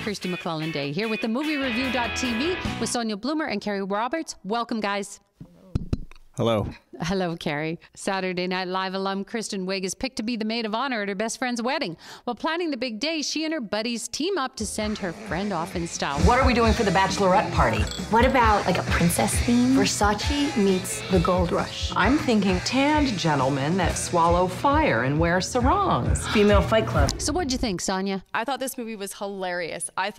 Kirsty McClellan Day, here with the MovieReview.tv with Sonia Bloomer and Carrie Roberts. Welcome, guys. Hello. Hello, Carrie. Saturday Night Live alum Kristen Wiig is picked to be the maid of honor at her best friend's wedding. While planning the big day, she and her buddies team up to send her friend off in style. What are we doing for the bachelorette party? What about like a princess theme? Versace meets the gold rush. I'm thinking tanned gentlemen that swallow fire and wear sarongs. Female Fight Club. So what'd you think, Sonia? I thought this movie was hilarious. I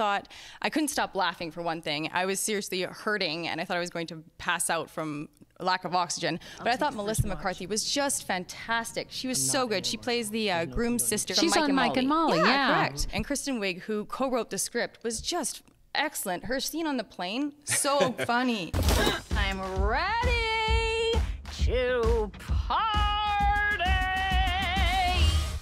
couldn't stop laughing, for one thing. I was seriously hurting, and I thought I was going to pass out from lack of oxygen. But I thought Melissa McCarthy was just fantastic. She was so good. She plays the groom's sister from She's on Mike and Molly, yeah. Correct. And Kristen Wiig, who co-wrote the script, was just excellent. Her scene on the plane, so funny. I'm ready to party.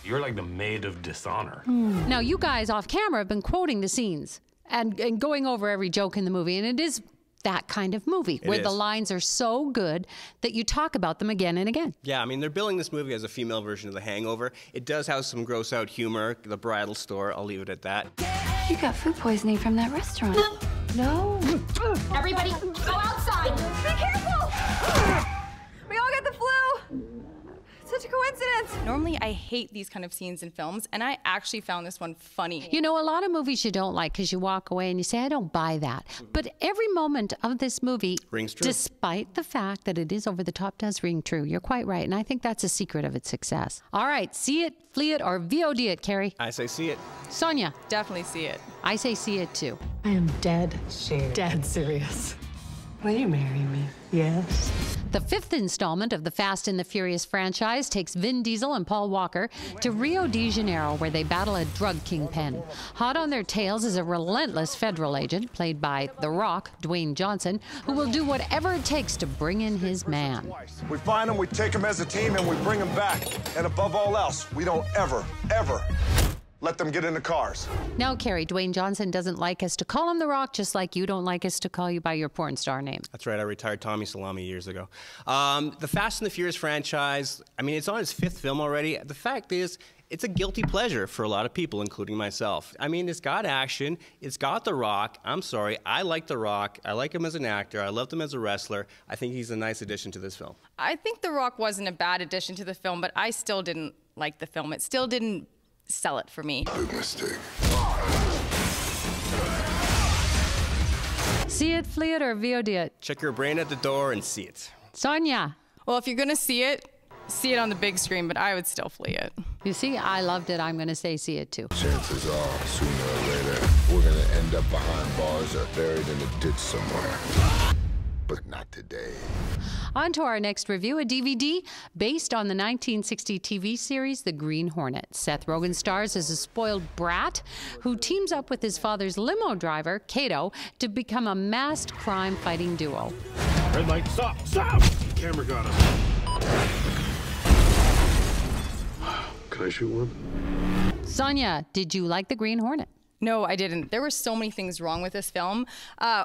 You're like the maid of dishonor. Now, you guys off camera have been quoting the scenes and going over every joke in the movie, and it is that kind of movie where the lines are so good that you talk about them again and again. Yeah, I mean, they're billing this movie as a female version of The Hangover. It does have some gross out humor, the bridal store, I'll leave it at that. You got food poisoning from that restaurant. No. Everybody, go outside. Be careful. We all got the flu. Such a coincidence. Normally, I hate these kind of scenes in films, and I actually found this one funny. You know, a lot of movies you don't like because you walk away and you say, I don't buy that. But every moment of this movie, rings true. Despite the fact that it is over the top, does ring true. You're quite right, and I think that's a secret of its success. All right, see it, flee it, or VOD it, Carrie. I say see it. Sonia. Definitely see it. I say see it, too. I am dead serious. Will you marry me? Yes. The fifth installment of the Fast and the Furious franchise takes Vin Diesel and Paul Walker to Rio de Janeiro, where they battle a drug kingpin. Hot on their tails is a relentless federal agent, played by The Rock, Dwayne Johnson, who will do whatever it takes to bring in his man. We find him, we take him as a team, and we bring him back. And above all else, we don't ever let them get in the cars. Now, Carrie, Dwayne Johnson doesn't like us to call him The Rock, just like you don't like us to call you by your porn star name. That's right, I retired Tommy Salami years ago. The Fast and the Furious franchise, I mean, it's on its fifth film already. The fact is, it's a guilty pleasure for a lot of people, including myself. I mean, it's got action, it's got The Rock. I'm sorry, I like The Rock. I like him as an actor. I loved him as a wrestler. I think he's a nice addition to this film. I think The Rock wasn't a bad addition to the film, but I still didn't like the film. It still didn't sell it for me. Big mistake. See it, flee it, or VOD it? Check your brain at the door and see it. Sonia. Well, if you're gonna see it on the big screen, but I would still flee it. You see, I loved it. I'm gonna say see it too. Chances are, sooner or later, we're gonna end up behind bars or buried in a ditch somewhere. But not today. On to our next review, a DVD based on the 1960 TV series The Green Hornet. Seth Rogen stars as a spoiled brat who teams up with his father's limo driver, Kato, to become a masked crime-fighting duo. Red light, stop, stop! Camera got us. Can I shoot one? Sonia, did you like The Green Hornet? No, I didn't. There were so many things wrong with this film.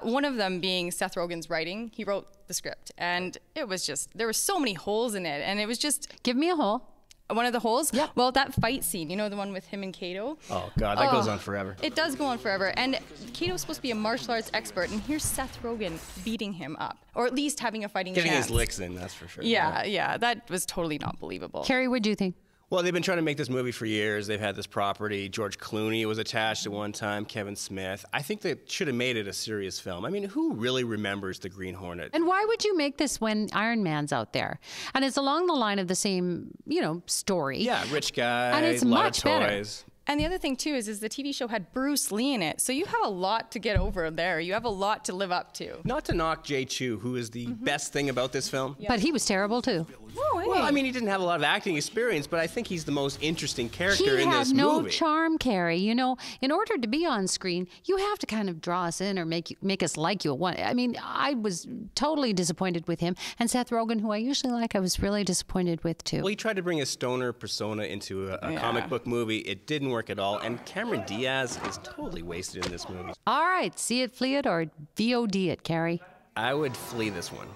One of them being Seth Rogen's writing. He wrote the script, and it was just, there were so many holes in it, and it was just... Give me a hole. One of the holes? Yeah. Well, that fight scene, you know, the one with him and Kato? Oh, God, that goes on forever. It does go on forever, and Kato's supposed to be a martial arts expert, and here's Seth Rogen beating him up, or at least having a fighting Getting chance. his licks in, that's for sure. Yeah, that was totally not believable. Carrie, what do you think? Well, they've been trying to make this movie for years. They've had this property. George Clooney was attached at one time, Kevin Smith. I think they should have made it a serious film. I mean, who really remembers The Green Hornet? And why would you make this when Iron Man's out there? And it's along the line of the same, you know, story. Yeah, rich guy, and it's a lot much of better. toys. And the other thing, too, is the TV show had Bruce Lee in it. So you have a lot to get over there. You have a lot to live up to. Not to knock Jay Chu, who is the best thing about this film. But he was terrible, too. Oh, hey. Well, I mean, he didn't have a lot of acting experience, but I think he's the most interesting character in this He had no movie. charm, Carrie. You know, in order to be on screen, you have to kind of draw us in or make us like you. I mean, I was totally disappointed with him. And Seth Rogen, who I usually like, I was really disappointed with, too. Well, he tried to bring a stoner persona into a comic book movie. It didn't work at all. And Cameron Diaz is totally wasted in this movie. All right, see it, flee it, or VOD it, Carrie. I would flee this one.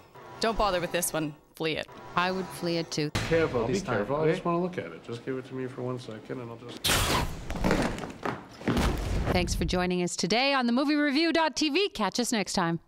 Don't bother with this one. Flee it. I would flee it, too. Careful, be careful. I just want to look at it. Just give it to me for 1 second, and I'll just... Thanks for joining us today on the moviereview.tv. Catch us next time.